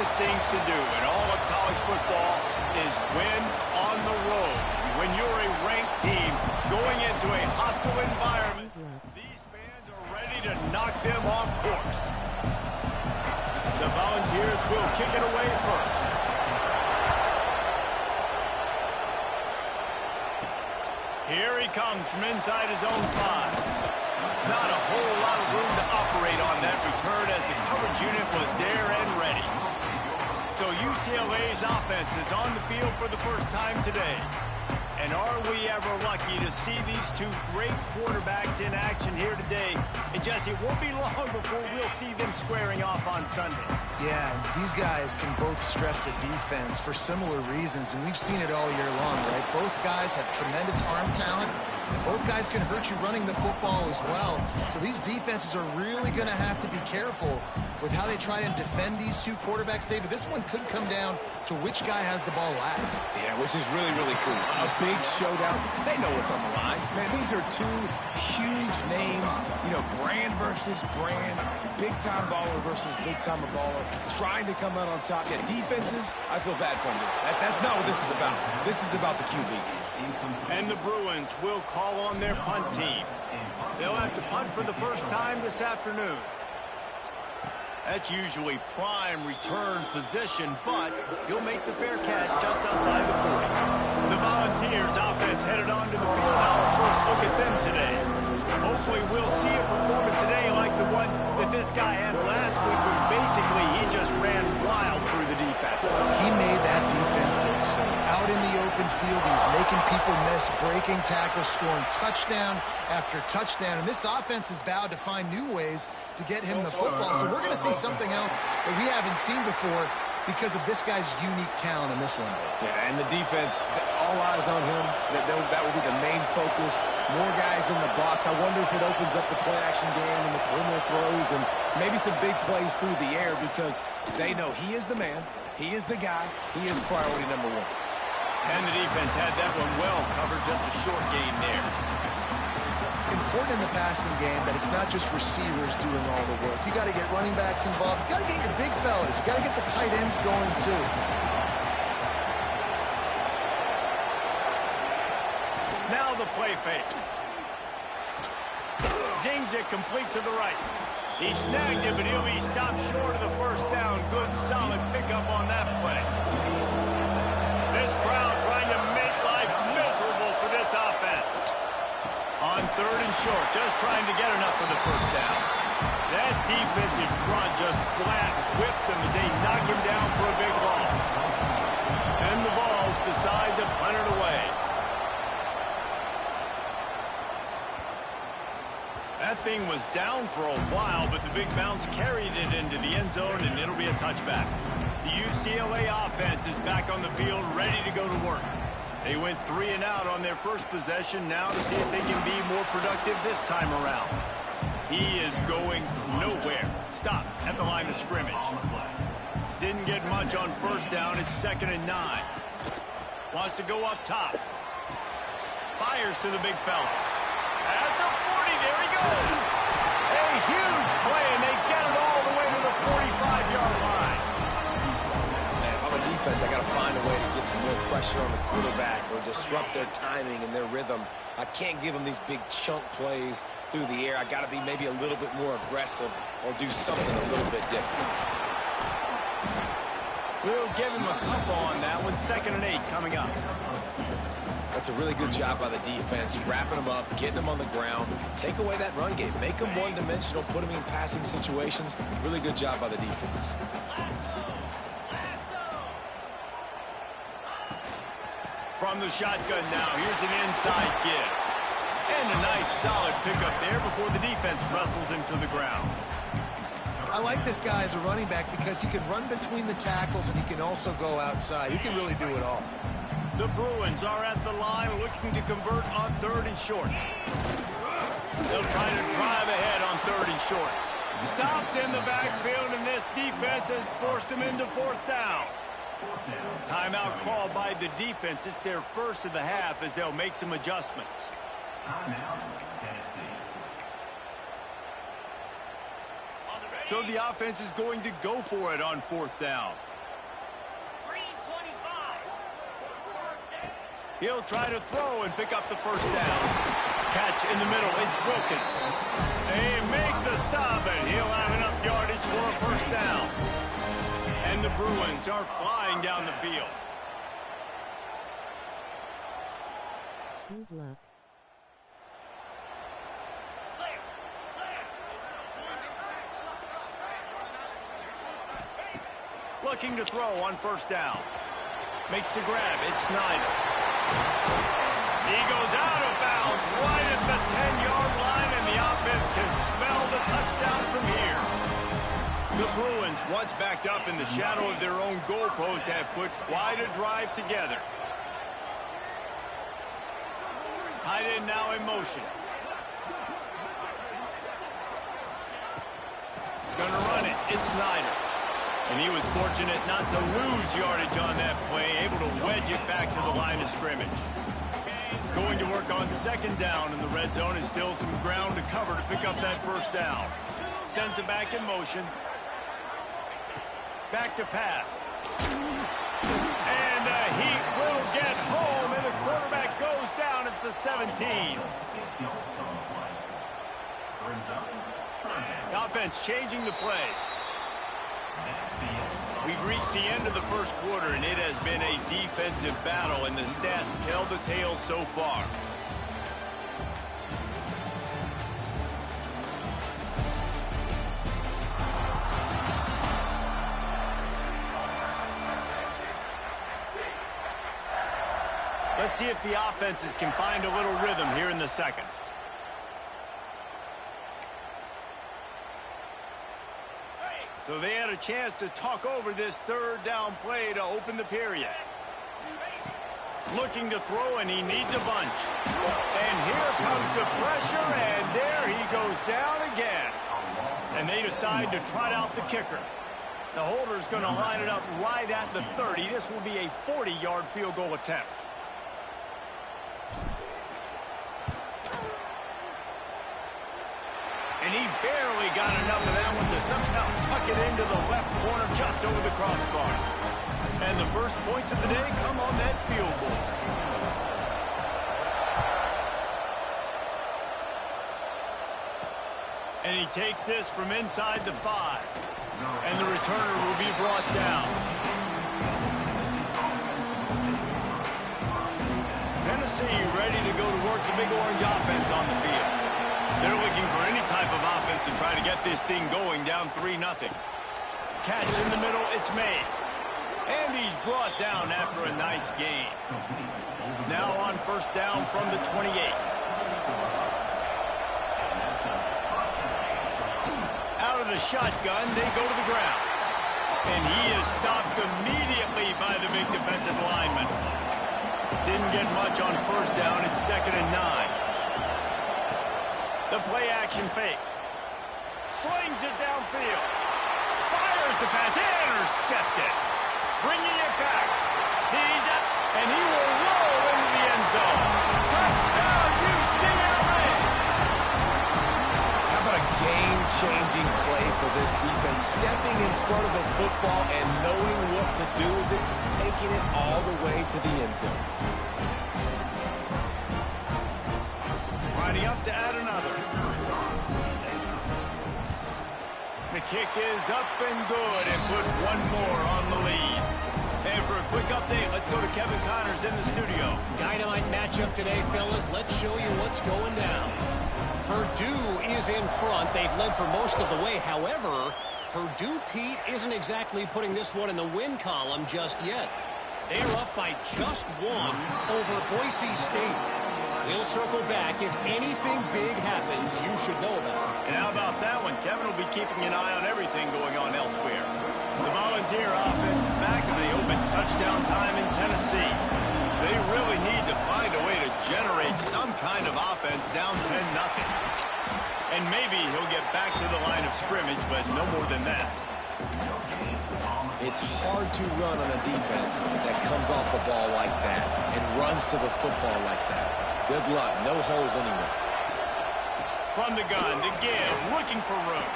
toughest things to do in all of college football is win on the road. When you're a ranked team going into a hostile environment, these fans are ready to knock them off course. The Volunteers will kick it away first. Here he comes from inside his own 5. Not a whole lot of room to operate on that return as the coverage unit was there and ready. So UCLA's offense is on the field for the first time today. And are we ever lucky to see these two great quarterbacks in action here today? And Jesse, it won't be long before we'll see them squaring off on Sundays. Yeah, these guys can both stress the defense for similar reasons, and we've seen it all year long, right? Both guys have tremendous arm talent, and both guys can hurt you running the football as well. So these defenses are really going to have to be careful with how they try and defend these two quarterbacks, David. This one could come down to which guy has the ball last. Yeah, which is really, really cool. A big showdown. They know what's on the line. Man, these are two huge names. You know, brand versus brand. Big-time baller versus big-time baller. Trying to come out on top. Yeah, defenses, I feel bad for them. That's not what this is about. This is about the QBs. And the Bruins will call on their punt team. They'll have to punt for the first time this afternoon. That's usually prime return position, but he'll make the fair catch just outside the 40. The Volunteers offense headed onto the field. Now our first look at them today. Hopefully we'll see a performance today like the one that this guy had last week when basically he just ran wild through the defense. He made that defense look so out in the open field. He was making people miss, breaking tackles, scoring touchdown after touchdown. And this offense is vowed to find new ways to get him the football. So we're going to see something else that we haven't seen before because of this guy's unique talent in this one. Yeah, and the defense, all eyes on him. That will be the main focus. More guys in the box. I wonder if it opens up the play-action game and the perimeter throws and maybe some big plays through the air because they know he is the man, he is the guy, he is priority number 1. And the defense had that one well covered, just a short gain there. Important in the passing game that it's not just receivers doing all the work. You got to get running backs involved. You got to get your big fellas. You got to get the tight ends going too. Now the play fake. Zings it complete to the right. He snagged it, but he'll be stopped short of the first down. Good, solid pickup on that play. This crowd trying to make life miserable for this offense. On 3rd and short, just trying to get enough for the first down. That defensive front just flat whipped them as they knock him down for a big loss. And the Vols decide to punt it away. That thing was down for a while, but the big bounce carried it into the end zone, and it'll be a touchback. The UCLA offense is back on the field, ready to go to work. They went 3 and out on their first possession, now to see if they can be more productive this time around. He is going nowhere. Stop at the line of scrimmage. Didn't get much on first down. It's 2nd and 9. Wants to go up top. Fires to the big fella. At the 40, there he goes. A huge play, and they get it all the way to the 45-yard line. Man, if I'm a defense, I got to find a way to get some more pressure on the quarterback or disrupt their timing and their rhythm. I can't give them these big chunk plays through the air. I got to be maybe a little bit more aggressive or do something a little bit different. We'll give him a couple on that one. 2nd and 8 coming up. That's a really good job by the defense, wrapping them up, getting them on the ground, take away that run game, make them one-dimensional, put them in passing situations. Really good job by the defense. From the shotgun now, here's an inside give. And a nice solid pickup there before the defense wrestles him to the ground. I like this guy as a running back because he can run between the tackles and he can also go outside. He can really do it all. The Bruins are at the line looking to convert on 3rd and short. They'll try to drive ahead on 3rd and short. Stopped in the backfield, and this defense has forced them into 4th down. Timeout called by the defense. It's their first of the half as they'll make some adjustments. So the offense is going to go for it on 4th down. He'll try to throw and pick up the first down. Catch in the middle. It's Wilkins. They make the stop, and he'll have enough yardage for a first down. And the Bruins are flying down the field. Good luck. Looking to throw on first down. Makes the grab. It's Snyder. He goes out of bounds right at the 10-yard line, and the offense can smell the touchdown from here. The Bruins, once backed up in the shadow of their own goalpost, have put quite a drive together. Tight end now in motion. Gonna run it. It's Snyder. And he was fortunate not to lose yardage on that play, able to wedge it back to the line of scrimmage. Going to work on second down in the red zone, and still some ground to cover to pick up that first down. Sends it back in motion. Back to pass. And the Heat will get home, and the quarterback goes down at the 17. The offense changing the play. We've reached the end of the first quarter, and it has been a defensive battle, and the stats tell the tale so far. Let's see if the offenses can find a little rhythm here in the second. So they had a chance to talk over this third down play to open the period. Looking to throw, and he needs a bunch. And here comes the pressure, and there he goes down again. And they decide to trot out the kicker. The holder's going to line it up right at the 30. This will be a 40-yard field goal attempt. And he barely got enough of that one to somehow tuck it into the left corner just over the crossbar. And the first points of the day come on that field goal. And he takes this from inside the 5. And the returner will be brought down. Tennessee ready to go to work the Big Orange offense on the field. They're looking for any type of offense to try to get this thing going, down 3-0. Catch in the middle, it's Mays. And he's brought down after a nice gain. Now on first down from the 28. Out of the shotgun, they go to the ground. And he is stopped immediately by the big defensive lineman. Didn't get much on first down, it's 2nd and 9. The play-action fake. Slings it downfield. Fires the pass. Intercepted. Bringing it back. He's up, and he will roll into the end zone. Touchdown, UCLA! How about a game-changing play for this defense? Stepping in front of the football and knowing what to do with it, taking it all the way to the end zone. Lining up to add another. The kick is up and good, and put one more on the lead. And for a quick update, let's go to Kevin Connors in the studio. Dynamite matchup today, fellas. Let's show you what's going down. Purdue is in front. They've led for most of the way. However, Purdue, Pete, isn't exactly putting this one in the win column just yet. They are up by just one over Boise State. We'll circle back. If anything big happens, you should know about it. And how about that one? Kevin will be keeping an eye on everything going on elsewhere. The Volunteer offense is back, and they hope it's touchdown time in Tennessee. They really need to find a way to generate some kind of offense down 10-0. And maybe he'll get back to the line of scrimmage, but no more than that. It's hard to run on a defense that comes off the ball like that and runs to the football like that. Good luck. No holes anywhere. From the gun to give, looking for room.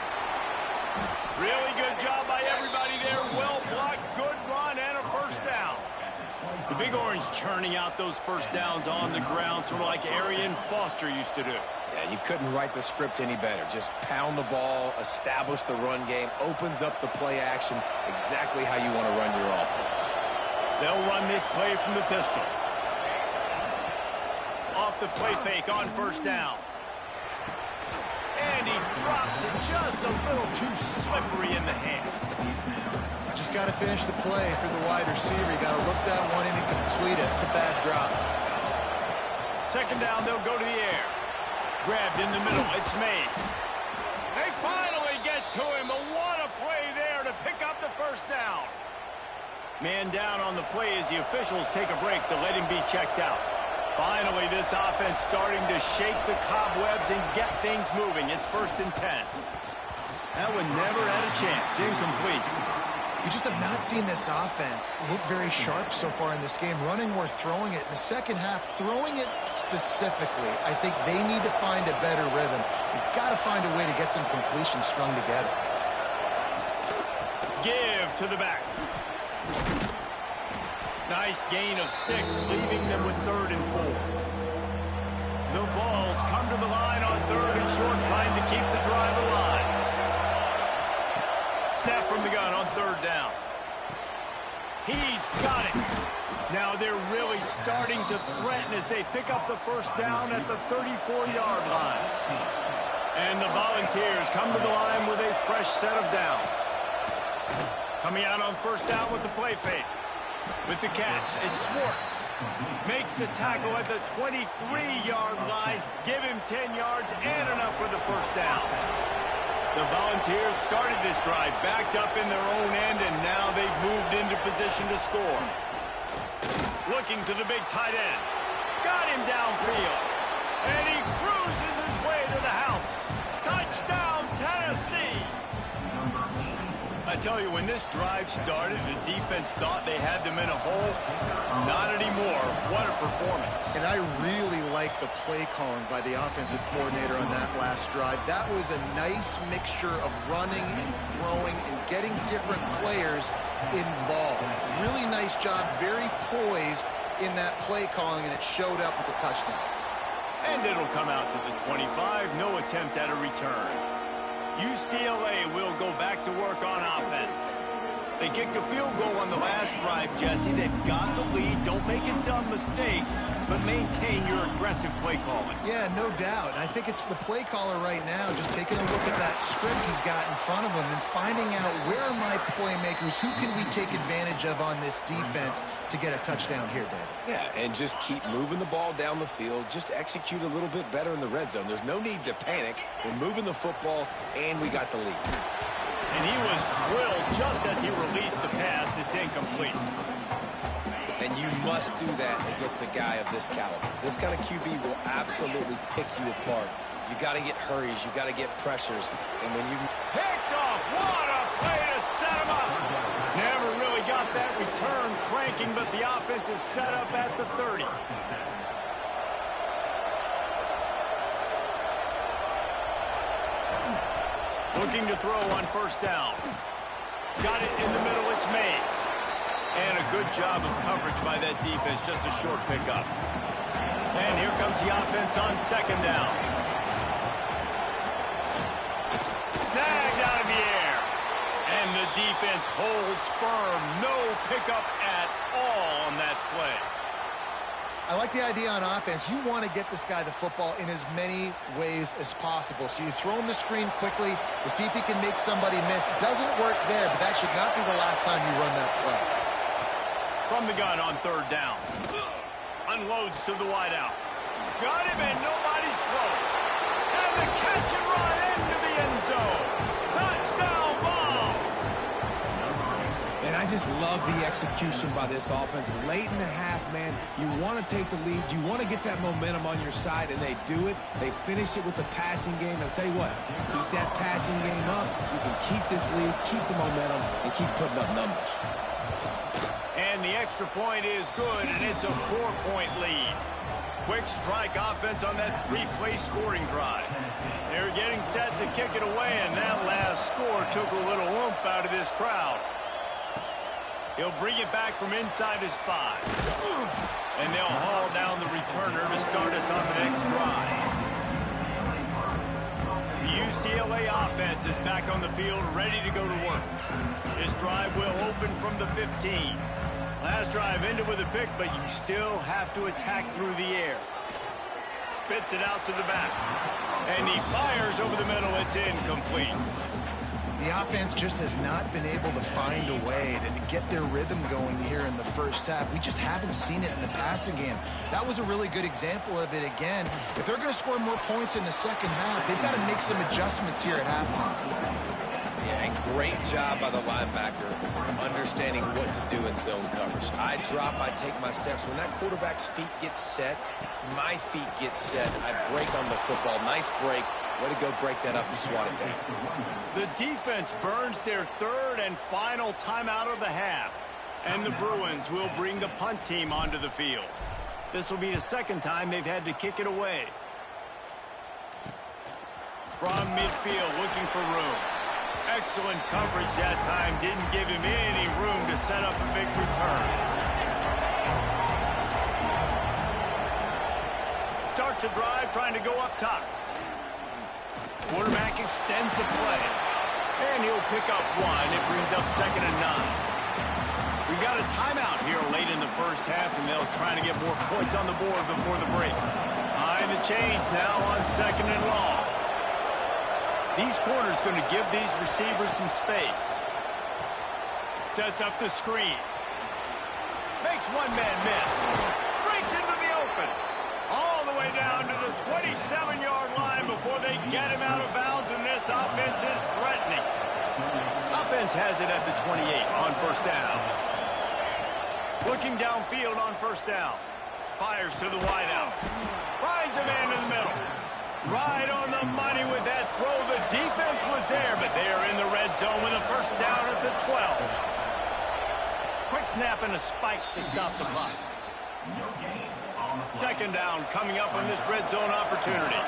Really good job by everybody there. Well blocked, good run, and a first down. The Big Orange churning out those first downs on the ground, sort of like Arian Foster used to do. Yeah, you couldn't write the script any better. Just pound the ball, establish the run game, opens up the play action, exactly how you want to run your offense. They'll run this play from the pistol. Off the play fake on first down. And he drops it just a little too slippery in the hands. Just got to finish the play for the wide receiver. You got to look that one in and complete it. It's a bad drop. Second down, they'll go to the air. Grabbed in the middle, it's Mays. They finally get to him, but what a play there to pick up the first down. Man down on the play as the officials take a break to let him be checked out. Finally, this offense starting to shake the cobwebs and get things moving. It's 1st and 10. That one never had a chance. Incomplete. You just have not seen this offense look very sharp so far in this game, running or throwing it. In the second half, throwing it specifically, I think they need to find a better rhythm. You've got to find a way to get some completions strung together. Give to the back. Nice gain of 6, leaving them with 3rd and 4. The Vols come to the line on 3rd and short, trying to keep the drive alive. Snap from the gun on 3rd down. He's got it. Now they're really starting to threaten as they pick up the first down at the 34-yard line. And the Volunteers come to the line with a fresh set of downs. Coming out on first down with the play fake. With the catch, it's Swartz. Makes the tackle at the 23-yard line. Give him 10 yards and enough for the first down. The Volunteers started this drive backed up in their own end, and now they've moved into position to score. Looking to the big tight end. Got him downfield. And he cruises his way to the house. Touchdown, Tennessee! I tell you, when this drive started, the defense thought they had them in a hole. Not anymore. What a performance. And I really like the play calling by the offensive coordinator on that last drive. That was a nice mixture of running and throwing and getting different players involved. Really nice job, very poised in that play calling, and it showed up with the touchdown. And it'll come out to the 25. No attempt at a return. UCLA will go back to work on offense. They kicked a field goal on the last drive, Jesse. They've got the lead. Don't make a dumb mistake, but maintain your aggressive play calling. Yeah, no doubt. And I think it's the play caller right now just taking a look at that script he's got in front of him and finding out where are my playmakers, who can we take advantage of on this defense to get a touchdown here, David. Yeah, and just keep moving the ball down the field. Just execute a little bit better in the red zone. There's no need to panic. We're moving the football, and we got the lead. And he was drilled just as he released the pass. It's incomplete. And you must do that against a guy of this caliber. This kind of QB will absolutely pick you apart. You got to get hurries. You got to get pressures. And when you picked off, what a play to set him up. Never really got that return cranking, but the offense is set up at the 30. Looking to throw on first down. Got it in the middle, it's Mays. And a good job of coverage by that defense, just a short pickup. And here comes the offense on second down. Snagged out of the air. And the defense holds firm. No pickup at all on that play. I like the idea on offense. You want to get this guy the football in as many ways as possible. So you throw him the screen quickly to see if he can make somebody miss. It doesn't work there, but that should not be the last time you run that play. From the gun on third down. Unloads to the wideout. Got him, and nobody's close. And the catch and run into the end zone. Touchdown, Vols! And I just love the execution by this offense. Late in the half, man, you want to take the lead. You want to get that momentum on your side, and they do it. They finish it with the passing game. I'll tell you what, keep that passing game up. You can keep this lead, keep the momentum, and keep putting up numbers. And the extra point is good, and it's a 4-point lead. Quick strike offense on that 3-play scoring drive. They're getting set to kick it away, and that last score took a little oomph out of this crowd. He'll bring it back from inside his 5. And they'll haul down the returner to start us on the next drive. The UCLA offense is back on the field, ready to go to work. This drive will open from the 15. Last drive ended with a pick, but you still have to attack through the air. Spits it out to the back. And he fires over the middle. It's incomplete. The offense just has not been able to find a way to get their rhythm going here in the first half. We just haven't seen it in the passing game. That was a really good example of it again. If they're going to score more points in the second half, they've got to make some adjustments here at halftime. Yeah, and great job by the linebacker understanding what to do in zone coverage. I drop, I take my steps. When that quarterback's feet get set, my feet get set. I break on the football. Nice break. Way to go break that up and swat it down. The defense burns their third and final timeout of the half. And the Bruins will bring the punt team onto the field. This will be the second time they've had to kick it away. From midfield, looking for room. Excellent coverage that time. Didn't give him any room to set up a big return. Starts a drive trying to go up top. Quarterback extends the play. And he'll pick up 1. It brings up 2nd and 9. We've got a timeout here late in the first half, and they'll try to get more points on the board before the break. Behind the chains now on 2nd and long. These corners going to give these receivers some space. Sets up the screen. Makes one man miss. Breaks into the open. All the way down to the 27-yard line before they get him out of bounds, and this offense is threatening. Offense has it at the 28 on first down. Looking downfield on first down. Fires to the wideout. Finds a man in the middle. Right on the money with that throw. The defense was there, but they are in the red zone with a first down at the 12. Quick snap and a spike to stop the clock. Second down coming up on this red zone opportunity.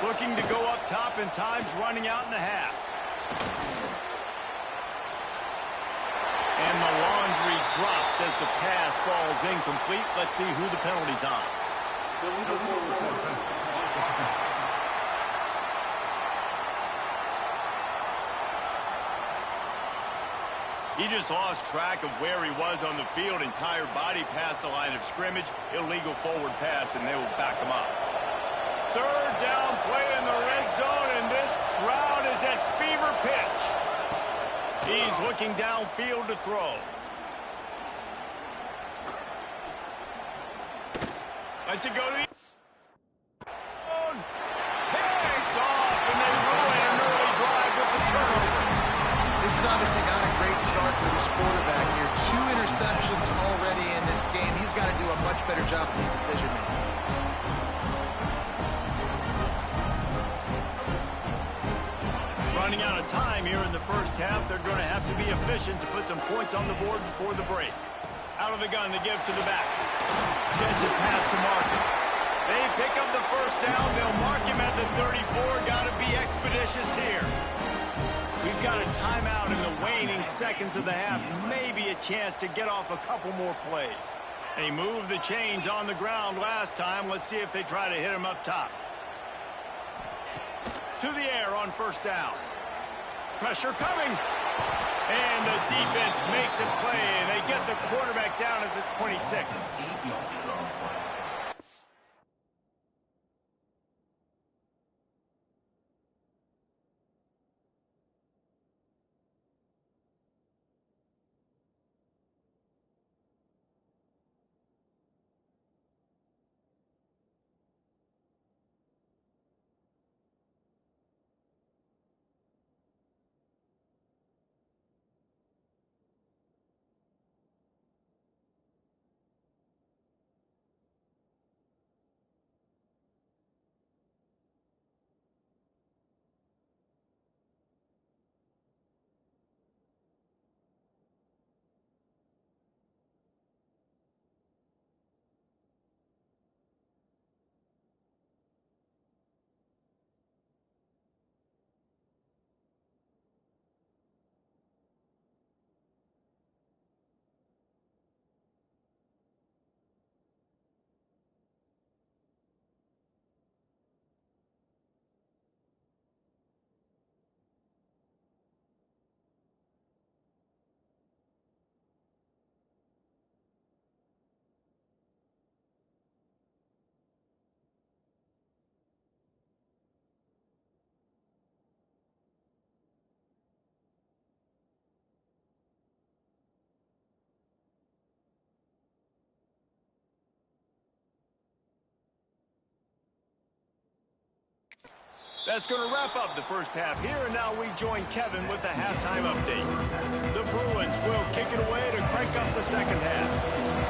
Looking to go up top, and time's running out in the half. And the laundry drops as the pass falls incomplete. Let's see who the penalty's on. He just lost track of where he was on the field. Entire body past the line of scrimmage. Illegal forward pass, and they will back him up. Third down play in the red zone, and this crowd is at fever pitch. He's looking downfield to throw. Lets it go to the... Picked off, and they ruin an early drive with the turnover. This is obviously not a great start for this quarterback here. 2 interceptions already in this game. He's got to do a much better job with his decision-making. Running out of time here in the first half. They're going to have to be efficient to put some points on the board before the break. Out of the gun to give to the back. Gets it past the marker. They pick up the first down. They'll mark him at the 34. Got to be expeditious here. We've got a timeout in the waning seconds of the half. Maybe a chance to get off a couple more plays. They moved the chains on the ground last time. Let's see if they try to hit him up top. To the air on first down. Pressure coming. And the defense makes a play, and they get the quarterback down at the 26. That's going to wrap up the first half here, and now we join Kevin with the halftime update. The Bruins will kick it away to crank up the second half.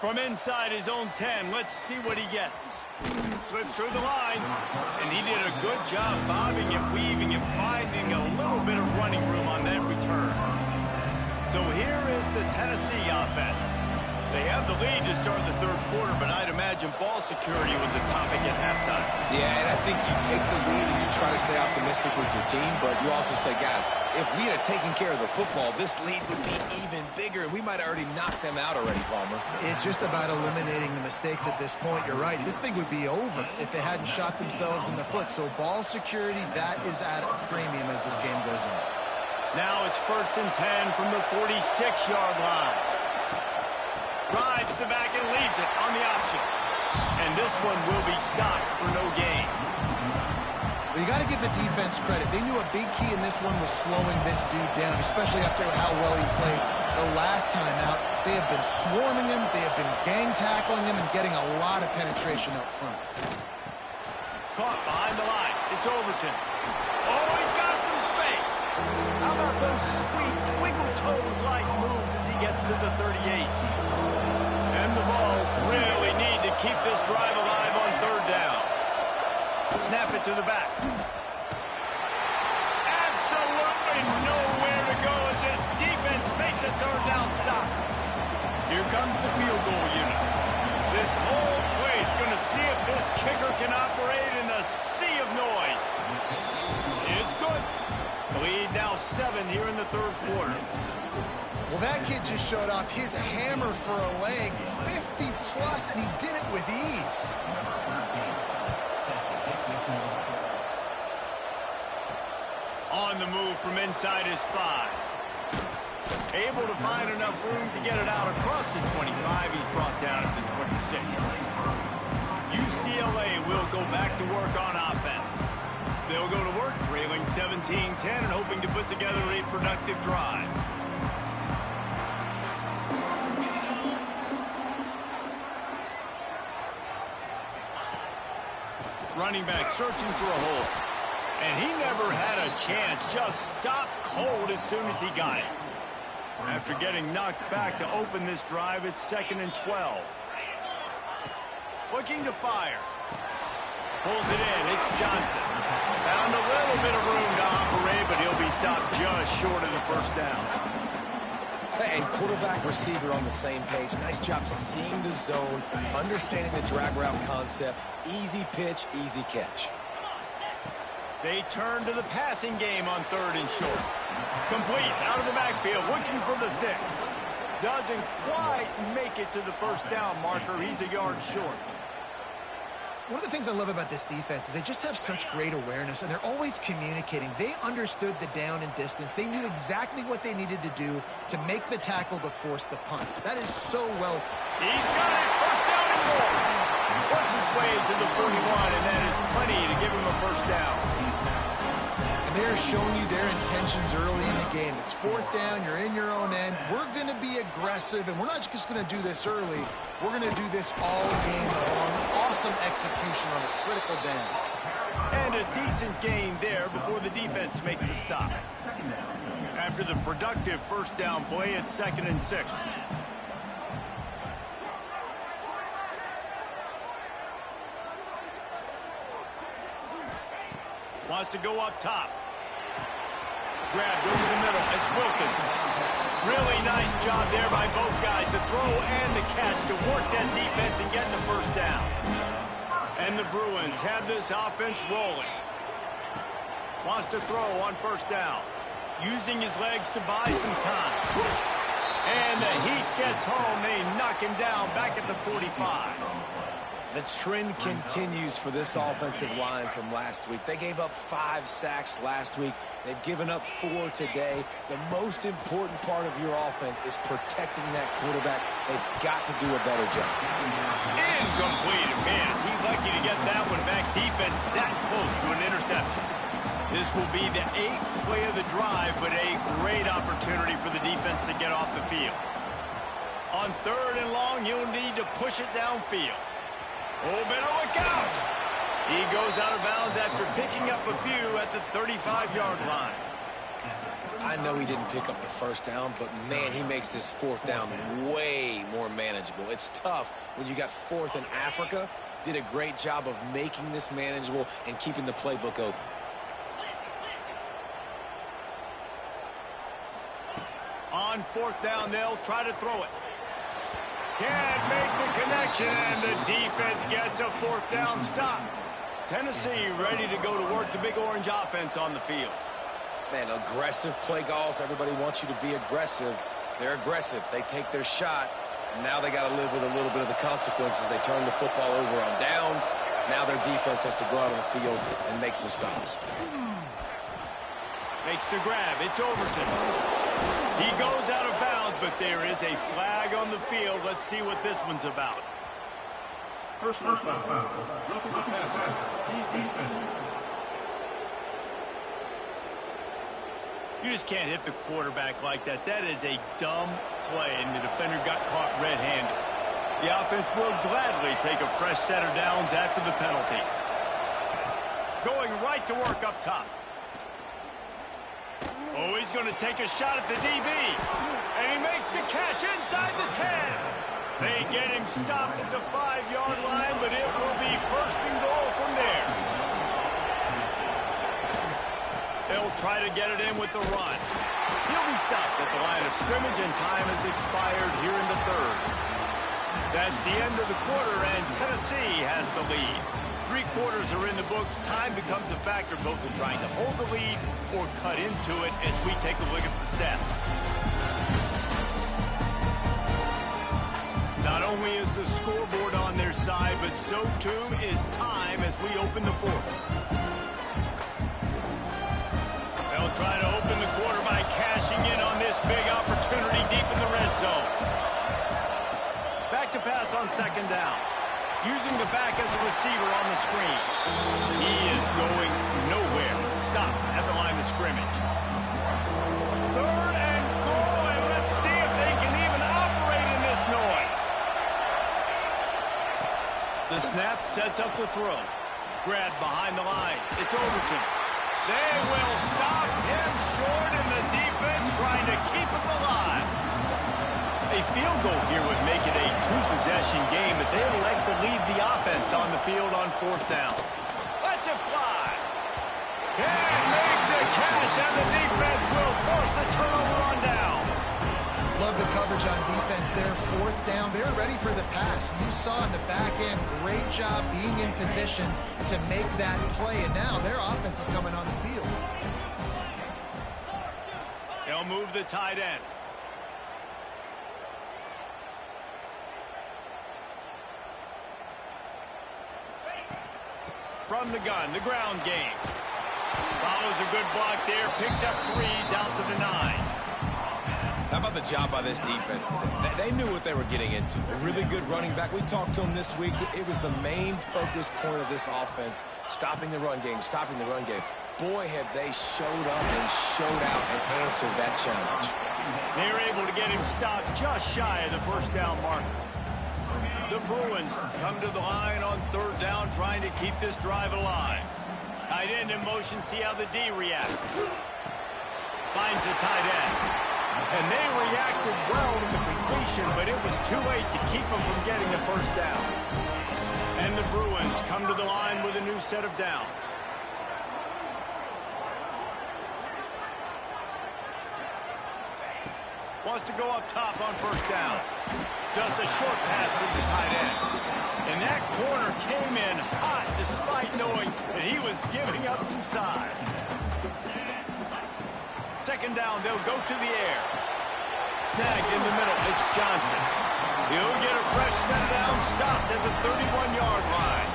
From inside his own 10, let's see what he gets. Slips through the line, and he did a good job bobbing and weaving and finding a little bit of running room on that return. So here is the Tennessee offense. They have the lead to start the third quarter, but I'd imagine ball security was a topic at halftime. Yeah, and I think you take the lead and you try to stay optimistic with your team, but you also say, guys, if we had taken care of the football, this lead would be even bigger, and we might have already knocked them out already, Palmer. It's just about eliminating the mistakes at this point. You're right. This thing would be over if they hadn't shot themselves in the foot. So ball security, that is at a premium as this game goes on. Now it's 1st and 10 from the 46-yard line. Drives the back and leaves it on the option. And this one will be stopped for no gain. Well, you got to give the defense credit. They knew a big key in this one was slowing this dude down, especially after how well he played the last time out. They have been swarming him. They have been gang tackling him and getting a lot of penetration up front. Caught behind the line. It's Overton. Oh, he's got some space. How about those sweet twinkle toes-like moves as he gets to the 38? And the Vols really need to keep this drive alive on third down. Snap it to the back. Absolutely nowhere to go as this defense makes a third down stop. Here comes the field goal unit. This whole place going to see if this kicker can operate in the sea of noise. It's good. The lead now 7 here in the third quarter. Well, that kid just showed off his hammer for a leg, 50-plus, and he did it with ease. On the move from inside his 5. Able to find enough room to get it out across the 25. He's brought down at the 26. UCLA will go back to work on offense. They'll go to work trailing 17-10 and hoping to put together a productive drive. Running back searching for a hole. And he never had a chance. Just stopped cold as soon as he got it. After getting knocked back to open this drive, it's 2nd and 12. Looking to fire. Pulls it in. It's Johnson. Found a little bit of room to operate, but he'll be stopped just short of the first down. And quarterback receiver on the same page. Nice job seeing the zone, understanding the drag route concept. Easy pitch, easy catch. They turn to the passing game on 3rd and short. Complete out of the backfield, looking for the sticks. Doesn't quite make it to the first down marker. He's a yard short. One of the things I love about this defense is they just have such great awareness, and they're always communicating. They understood the down and distance. They knew exactly what they needed to do to make the tackle to force the punt. That is so well. He's got it. First down and more. Works his way to the 41, and that is plenty to give him a first down. And they're showing you their intentions early in the game. It's 4th down. You're in your own end. We're going to be aggressive, and we're not just going to do this early. We're going to do this all game long. Awesome execution on a critical down. And a decent gain there before the defense makes a stop. After the productive first down play, it's 2nd and 6. Wants to go up top. Grabbed over the middle. It's Wilkins. Really nice job there by both guys to throw and the catch to work that defense and get the first down. And the Bruins have this offense rolling. Wants to throw on first down. Using his legs to buy some time. And the Heat gets home. They knock him down back at the 45. The trend continues for this offensive line from last week. They gave up 5 sacks last week. They've given up 4 today. The most important part of your offense is protecting that quarterback. They've got to do a better job. Incomplete. Man, is he lucky to get that one back. Defense that close to an interception. This will be the 8th play of the drive, but a great opportunity for the defense to get off the field. On 3rd and long, you'll need to push it downfield. Oh, better look out! He goes out of bounds after picking up a few at the 35-yard line. I know he didn't pick up the first down, but, man, he makes this 4th down way more manageable. It's tough when you got 4th in Africa. Did a great job of making this manageable and keeping the playbook open. On 4th down, they'll try to throw it. Can't make the connection, and the defense gets a 4th down stop. Tennessee ready to go to work the Big Orange offense on the field. Man, aggressive play calls. Everybody wants you to be aggressive. They're aggressive. They take their shot. And now they got to live with a little bit of the consequences. They turn the football over on downs. Now their defense has to go out on the field and make some stops. Makes the grab. It's Overton. He goes out of bounds, but there is a flag on the field. Let's see what this one's about. Personal foul. Roughing the passer. Defense. You just can't hit the quarterback like that. That is a dumb play, and the defender got caught red-handed. The offense will gladly take a fresh set of downs after the penalty. Going right to work up top. Oh, he's going to take a shot at the DB. And he makes the catch inside the 10. They get him stopped at the 5-yard line, but it will be 1st and goal from there. They'll try to get it in with the run. He'll be stopped at the line of scrimmage, and time has expired here in the 3rd. That's the end of the quarter, and Tennessee has the lead. 3 quarters are in the books. Time becomes a factor both in trying to hold the lead or cut into it as we take a look at the stats. Not only is the scoreboard on their side, but so too is time as we open the 4th. They'll try to open the quarter by cashing in on this big opportunity deep in the red zone. Back to pass on 2nd down. Using the back as a receiver on the screen. He is going nowhere. Stop at the line of scrimmage. 3rd and goal, and let's see if they can even operate in this noise. The snap sets up the throw. Grab behind the line. It's Overton. They will stop him short, and the defense trying to keep him alive. A field goal here would make it a 2-possession game, but they elect to leave the offense on the field on 4th down. Let's it fly. Can't make the catch, and the defense will force a turnover on downs. Love the coverage on defense there. 4th down. They're ready for the pass. You saw in the back end, great job being in position to make that play, and now their offense is coming on the field. They'll move the tight end. From the gun, the ground game. Follows a good block there, picks up 3s out to the 9. How about the job by this defense today? They knew what they were getting into. A really good running back. We talked to him this week. It was the main focus point of this offense, stopping the run game, stopping the run game. Boy, have they showed up and showed out and answered that challenge. They're able to get him stopped just shy of the 1st down marker. The Bruins come to the line on 3rd down, trying to keep this drive alive. Tight end in motion, see how the D reacts. Finds the tight end. And they reacted well to the completion, but it was too late to keep them from getting the 1st down. And the Bruins come to the line with a new set of downs. Wants to go up top on 1st down. Just a short pass to the tight end. And that corner came in hot despite knowing that he was giving up some size. 2nd down, they'll go to the air. Snag in the middle, it's Johnson. He'll get a fresh set down, stopped at the 31-yard line.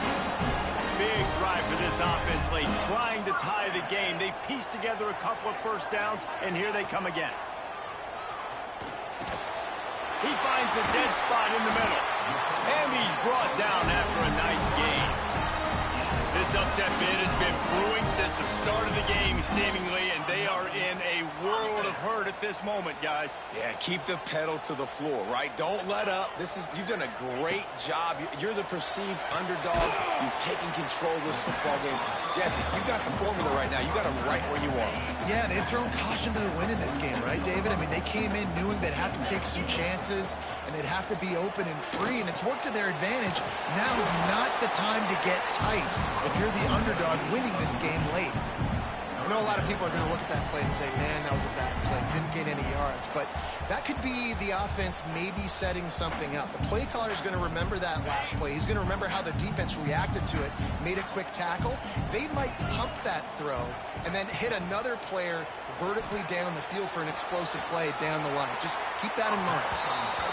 Big drive for this offense late, trying to tie the game. They pieced together a couple of 1st downs, and here they come again. He finds a dead spot in the middle. And he's brought down after a nice gain. This'll upset bid has been brewing since the start of the game, seemingly, and they are in a world of hurt at this moment, guys. Yeah, keep the pedal to the floor, right? Don't let up. You've done a great job. You're the perceived underdog. You've taken control of this football game. Jesse, you've got the formula right now. You got them right where you want them. Yeah, they've thrown caution to the wind in this game, right, David? I mean, they came in knowing they'd have to take some chances, and they'd have to be open and free, and it's worked to their advantage. Now is not the time to get tight if you're the underdog winning this game late. I know a lot of people are going to look at that play and say, man, that was a bad play. Didn't gain any yards. But that could be the offense maybe setting something up. The play caller is going to remember that last play. He's going to remember how the defense reacted to it, made a quick tackle. They might pump that throw and then hit another player vertically down the field for an explosive play down the line. Just keep that in mind.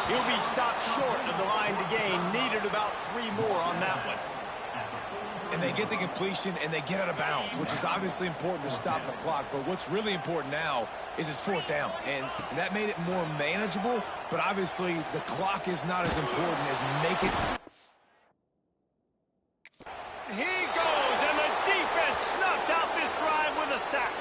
He'll be stopped short of the line to gain. Needed about 3 more on that one. And they get the completion, and they get out of bounds, which is obviously important to stop the clock. But what's really important now is it's 4th down. And that made it more manageable, but obviously the clock is not as important as making... He goes, and the defense snuffs out this drive with a sack.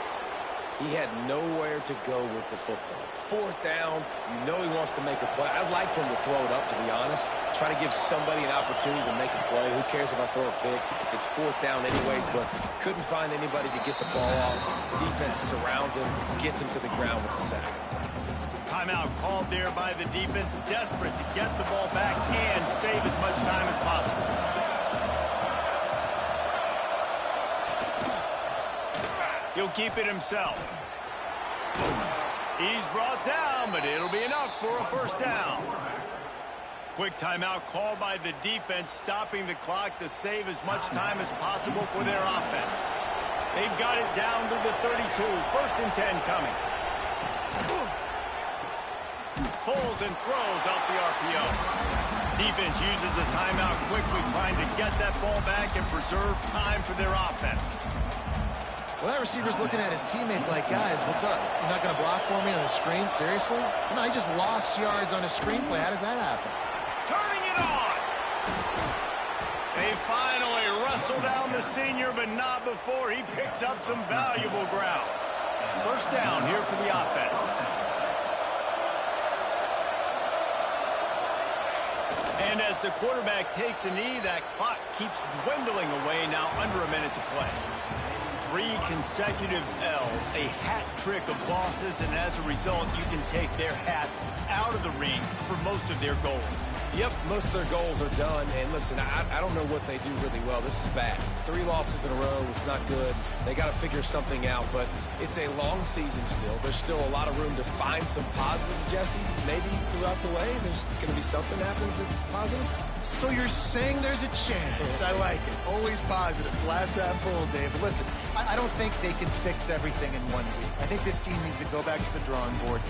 He had nowhere to go with the football. 4th down, you know he wants to make a play. I'd like for him to throw it up, to be honest. Try to give somebody an opportunity to make a play. Who cares if I throw a pick? It's 4th down anyways, but couldn't find anybody to get the ball off. Defense surrounds him, gets him to the ground with a sack. Timeout called there by the defense, desperate to get the ball back and save as much time as possible. He'll keep it himself. He's brought down, but it'll be enough for a 1st down. Quick timeout called by the defense, stopping the clock to save as much time as possible for their offense. They've got it down to the 32. 1st and 10 coming. Pulls and throws out the RPO. Defense uses a timeout quickly, trying to get that ball back and preserve time for their offense. Well, that receiver's looking at his teammates like, guys, what's up? You're not going to block for me on the screen? Seriously? You know, he just lost yards on a screenplay. How does that happen? Turning it on! They finally wrestle down the senior, but not before he picks up some valuable ground. 1st down here for the offense. And as the quarterback takes a knee, that clock keeps dwindling away, now under a minute to play. 3 consecutive L's, a hat trick of losses, and as a result, you can take their hat out of the ring for most of their goals. Yep, most of their goals are done. And listen, I don't know what they do really well. This is bad. 3 losses in a row. It's not good. They got to figure something out, but it's a long season still. There's still a lot of room to find some positive, Jesse. Maybe throughout the way, there's going to be something that happens that's positive. So you're saying there's a chance. I like it. Always positive. Glass half full, Dave. Listen, I don't think they can fix everything in 1 week. I think this team needs to go back to the drawing board.